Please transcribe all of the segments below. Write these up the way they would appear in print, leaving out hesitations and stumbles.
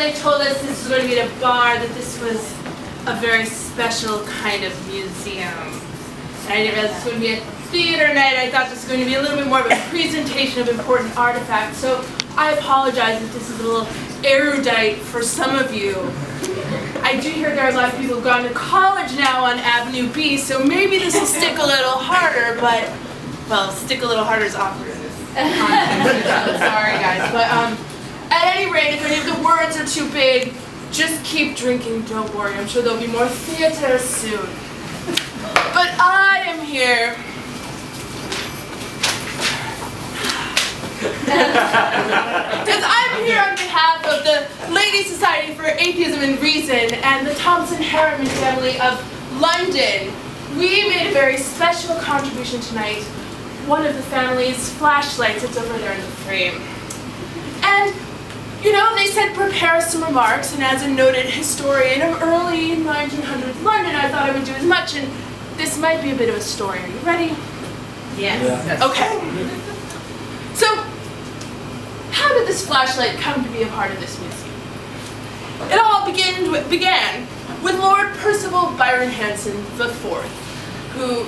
they told us this was going to be at a bar, that this was a very special kind of museum. And I didn't realize this was going to be a theater night. I thought this was going to be a little bit more of a presentation of important artifacts. So I apologize if this is a little erudite for some of you. I do hear there are a lot of people who've gone to college now on Avenue B, so maybe this will stick a little harder, but, well, stick a little harder is awkward in this context. Sorry, guys. But at any rate, if any of the words are too big, just keep drinking, don't worry. I'm sure there'll be more theater soon. But I am here because I'm here on behalf of the Ladies' Society for Atheism and Reason and the Thompson-Herriman family of London. We made a very special contribution tonight. One of the family's flashlights, it's over there in the frame. And, you know, they said prepare some remarks, and as a noted historian of early 1900s London, I thought I would do as much, and this might be a bit of a story. Are you ready? Yes. Yeah. Okay. So, how did this flashlight come to be a part of this museum? It all began with Lord Percival Byron Hanson IV, who,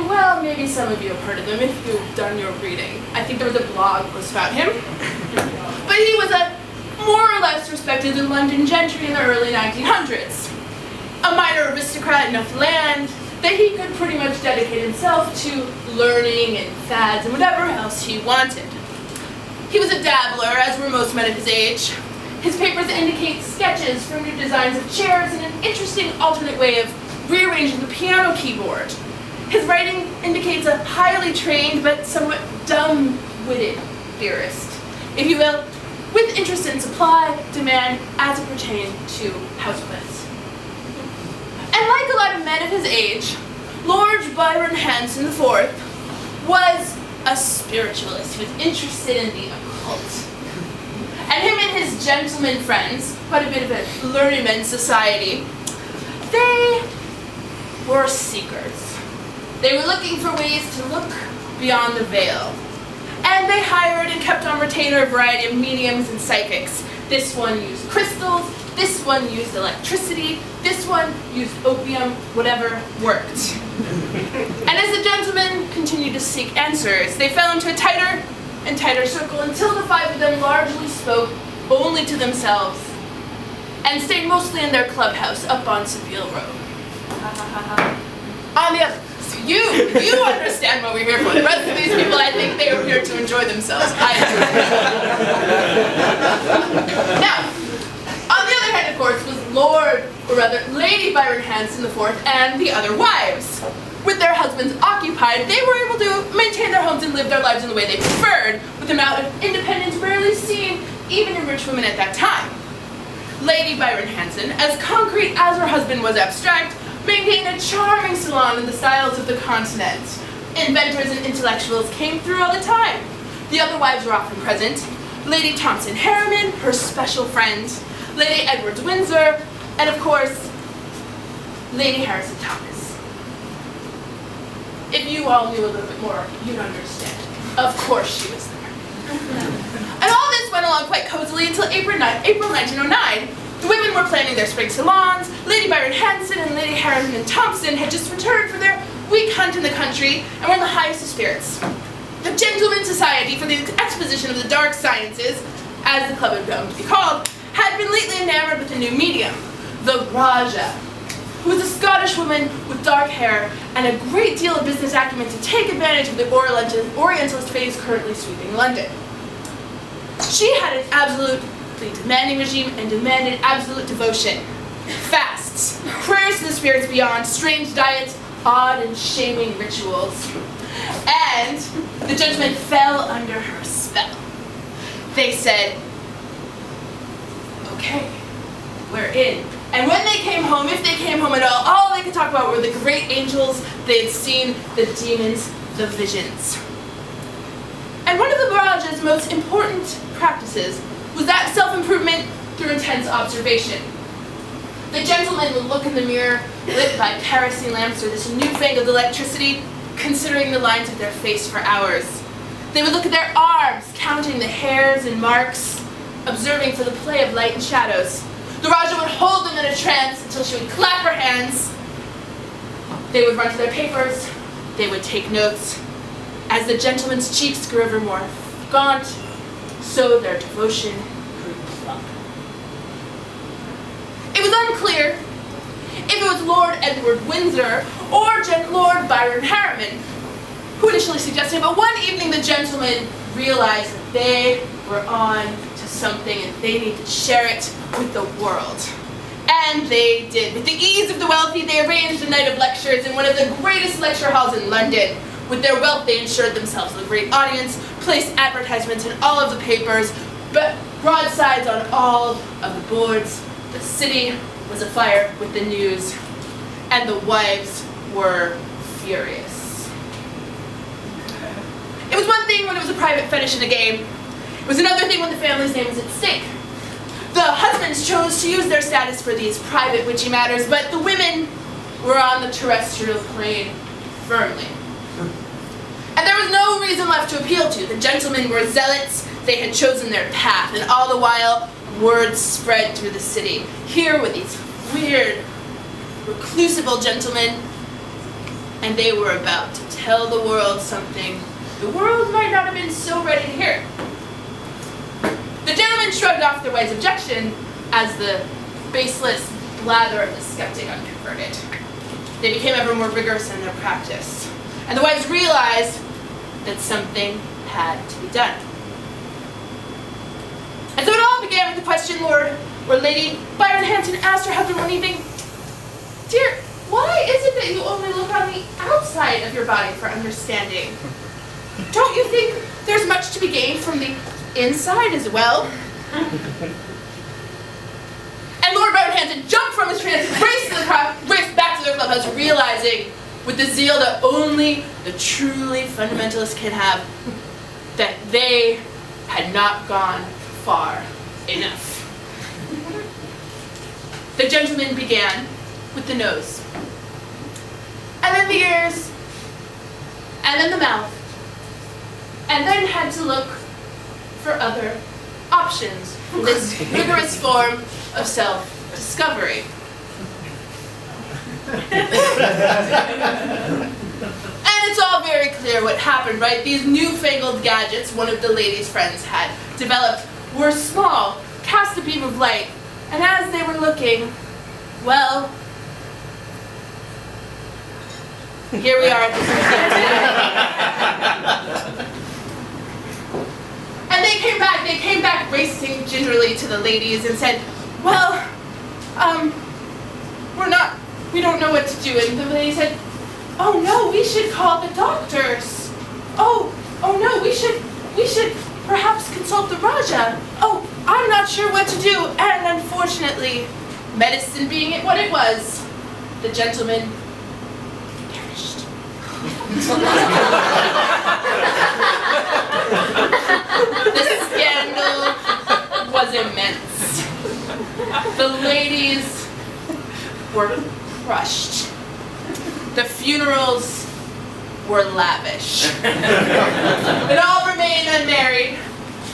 well, maybe some of you have heard of him if you've done your reading. I think there was a blog post about him. But he was a more or less respected in London gentry in the early 1900s. A minor aristocrat, enough land that he could pretty much dedicate himself to learning and fads and whatever else he wanted. He was a dabbler, as were most men of his age. His papers indicate sketches for new designs of chairs and an interesting alternate way of rearranging the piano keyboard. His writing indicates a highly trained but somewhat dumb-witted theorist, if you will, with interest in supply, demand, as it pertained to houseplants. And like a lot of men of his age, Lord Byron Hanson IV was a spiritualist who was interested in the occult. And him and his gentleman friends, quite a bit of a learned men's society, they were seekers. They were looking for ways to look beyond the veil. And they hired and kept on retainer a variety of mediums and psychics. This one used crystals, this one used electricity, this one used opium, whatever worked. And as the gentlemen continued to seek answers, they fell into a tighter and tighter circle until the five of them largely spoke only to themselves and stayed mostly in their clubhouse up on Seville Road. On the other, so you understand what we're here for. The rest of these people, I think they are here to enjoy themselves. Now, on the other hand, of course, was Lady Byron Hanson IV and the other wives. With their husbands occupied, they were able to maintain their homes and live their lives in the way they preferred, with an amount of independence rarely seen even in rich women at that time. Lady Byron Hanson, as concrete as her husband was abstract, maintained a charming salon in the styles of the continent. Inventors and intellectuals came through all the time. The other wives were often present. Lady Thompson-Herriman, her special friend, Lady Edwards Windsor, and of course, Lady Harrison Thomas. If you all knew a little bit more, you'd understand. Of course she was there. And all this went along quite cozily until April 1909. The women were planning their spring salons. Lady Byron Hanson and Lady Harriman Thompson had just returned from their week hunt in the country and were in the highest of spirits. The Gentlemen's Society for the Exposition of the Dark Sciences, as the club had come to be called, had been lately enamored with a new medium, the Raja, who was a Scottish woman with dark hair and a great deal of business acumen to take advantage of the Orientalist phase currently sweeping London. She had an absolutely demanding regime and demanded absolute devotion. Fasts, prayers to the spirits beyond, strange diets, odd and shaming rituals. And the gentlemen fell under her spell. They said, okay, we're in. And when they came home, if they came home at all they could talk about were the great angels they had seen, the demons, the visions. And one of the Raja's most important practices was that self-improvement through intense observation. The gentlemen would look in the mirror, lit by kerosene lamps or this newfangled electricity, considering the lines of their face for hours. They would look at their arms, counting the hairs and marks. observing for the play of light and shadows. The Raja would hold them in a trance until she would clap her hands. They would run to their papers. They would take notes. As the gentlemen's cheeks grew ever more gaunt, so their devotion grew plump. It was unclear if it was Lord Edward Windsor or Lord Byron-Harriman who initially suggested it, but one evening the gentlemen realized that they were on to something and they needed to share it with the world. And they did. With the ease of the wealthy, they arranged a night of lectures in one of the greatest lecture halls in London. With their wealth, they ensured themselves a great audience, placed advertisements in all of the papers, but broadsides on all of the boards. The city was afire with the news, and the wives were furious. It was one thing when it was a private fetish in a game. It was another thing when the family's name was at stake. The husbands chose to use their status for these private witchy matters, but the women were on the terrestrial plane firmly. And there was no reason left to appeal to. The gentlemen were zealots. They had chosen their path, and all the while, word spread through the city. Here were these weird, reclusive old gentlemen, and they were about to tell the world something the world might not have been so ready to hear. The gentlemen shrugged off their wife's objection as the baseless blather of the skeptic unconverted. They became ever more rigorous in their practice, and the wives realized that something had to be done. And so it all began with the question Lord or Lady Byron Hanson asked her husband one evening, "Dear, why is it that you only look on the outside of your body for understanding? Don't you think there's much to be gained from the inside as well?" And Lord Byron Hanson jumped from his trance and raced back to their clubhouse, realizing, with the zeal that only the truly fundamentalist can have, that they had not gone far enough. The gentleman began with the nose, and then the ears, and then the mouth, and then had to look for other options in this rigorous form of self-discovery. And it's all very clear what happened, right? These newfangled gadgets one of the lady's friends had developed were small, cast a beam of light, and as they were looking, well, here we are at this And they came back racing gingerly to the ladies and said, "Well, we don't know what to do." And the lady said, "Oh no, we should call the doctors. Oh no, we should perhaps consult the Raja. Oh, I'm not sure what to do." And unfortunately, medicine being what it was, the gentleman perished. The scandal was immense. The ladies were crushed. The funerals were lavish. It all remained unmarried.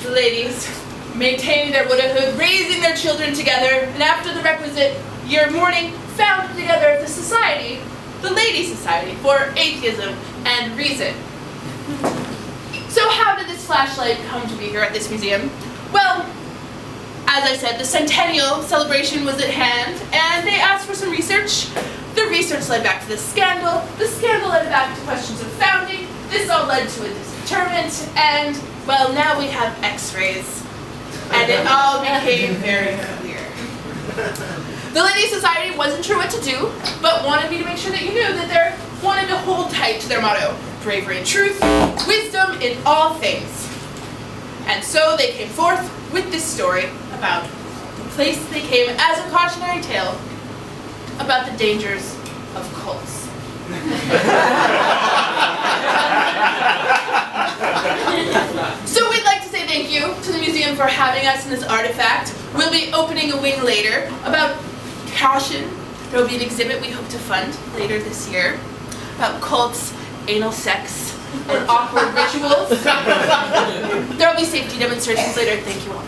The ladies maintaining their widowhood, raising their children together, and after the requisite year of mourning, founded together the society, the Lady Society for Atheism and Reason. So how did this flashlight come to be here at this museum? Well, as I said, the centennial celebration was at hand, and they asked for some research. The research led back to the scandal led back to questions of founding, this all led to a disinterment, and, well, now we have x-rays. And it all became very clear. The Lady Society wasn't sure what to do, but wanted me to make sure that you knew that they wanted to hold tight to their motto, bravery in truth, wisdom in all things. And so they came forth with this story about the place they came as a cautionary tale about the dangers of cults. So we'd like to say thank you to the museum for having us in this artifact. We'll be opening a wing later about caution. There will be an exhibit we hope to fund later this year about cults, anal sex, and awkward rituals. There will be safety demonstrations later. Thank you all.